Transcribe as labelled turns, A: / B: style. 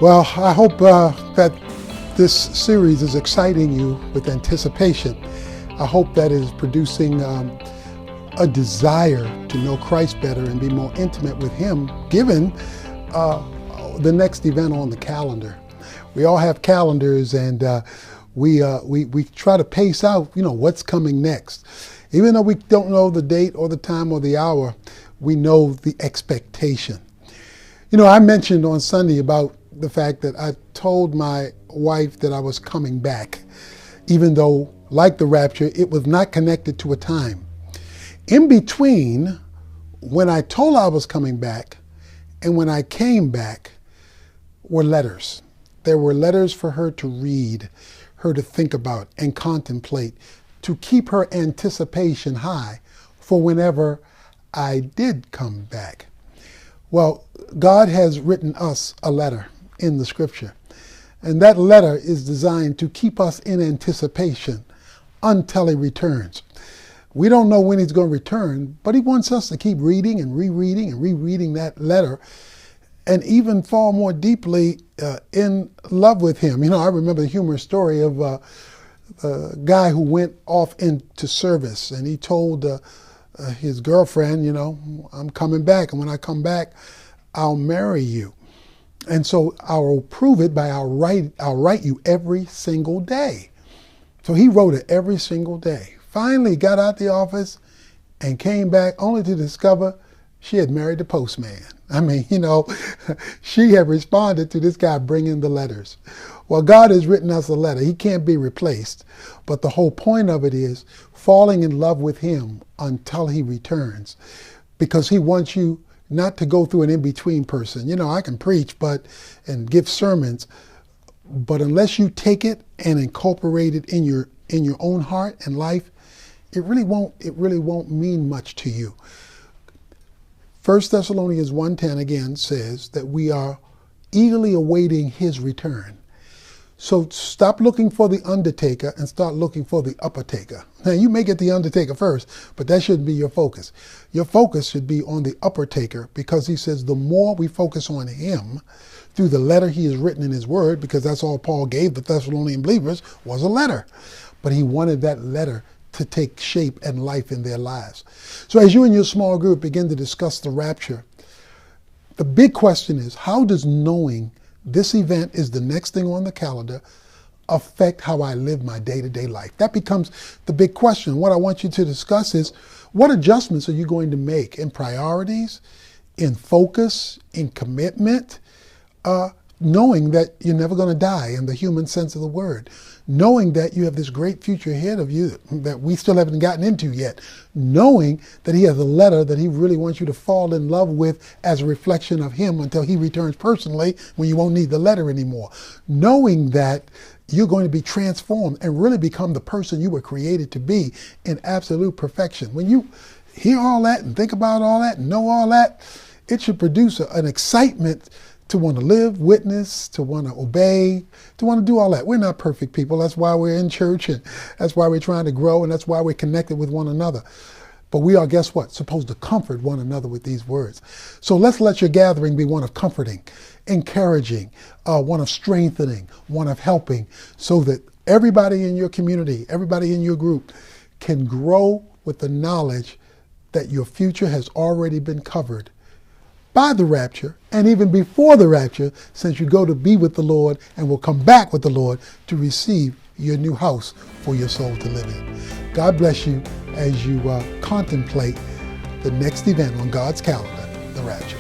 A: Well, I hope that this series is exciting you with anticipation. I hope that is producing a desire to know Christ better and be more intimate with Him, given the next event on the calendar. We all have calendars, and we try to pace out, what's coming next. Even though we don't know the date or the time or the hour, we know the expectation. I mentioned on Sunday about the fact that I told my wife that I was coming back, even though, like the rapture, it was not connected to a time. In between, when I told her I was coming back and when I came back, were letters. There were letters for her to read, her to think about and contemplate, to keep her anticipation high for whenever I did come back. Well, God has written us a letter in the scripture, and that letter is designed to keep us in anticipation until He returns. We don't know when He's going to return, but He wants us to keep reading and rereading that letter, and even fall more deeply in love with Him. I remember the humorous story of a guy who went off into service, and he told his girlfriend, I'm coming back, and when I come back, I'll marry you. And so I'll prove it by I'll write you every single day. So he wrote it every single day. Finally got out the office and came back only to discover she had married the postman. She had responded to this guy bringing the letters. Well, God has written us a letter. He can't be replaced. But the whole point of it is falling in love with Him until He returns, because He wants you not to go through an in-between person. I can preach and give sermons, but unless you take it and incorporate it in your own heart and life, it really won't mean much to you. 1 Thessalonians 1:10 again says that we are eagerly awaiting His return. So stop looking for the undertaker and start looking for the uppertaker. Now, you may get the undertaker first, but that shouldn't be your focus. Your focus should be on the uppertaker, because He says the more we focus on Him through the letter He has written in His Word, because that's all Paul gave the Thessalonian believers was a letter. But he wanted that letter to take shape and life in their lives. So as you and your small group begin to discuss the rapture, the big question is, how does knowing this event is the next thing on the calendar affect how I live my day-to-day life? That becomes the big question. What I want you to discuss is, what adjustments are you going to make in priorities, in focus, in commitment, knowing that you're never going to die in the human sense of the word, knowing that you have this great future ahead of you that we still haven't gotten into yet, knowing that He has a letter that He really wants you to fall in love with as a reflection of Him until He returns personally, when you won't need the letter anymore, knowing that you're going to be transformed and really become the person you were created to be in absolute perfection. When you hear all that and think about all that and know all that, it should produce an excitement to want to live, witness, to want to obey, to want to do all that. We're not perfect people. That's why we're in church, and that's why we're trying to grow, and that's why we're connected with one another. But we are, guess what? Supposed to comfort one another with these words. So let's let your gathering be one of comforting, encouraging, one of strengthening, one of helping, so that everybody in your community, everybody in your group can grow with the knowledge that your future has already been covered by the rapture, and even before the rapture, since you go to be with the Lord and will come back with the Lord to receive your new house for your soul to live in. God bless you as you contemplate the next event on God's calendar, the rapture.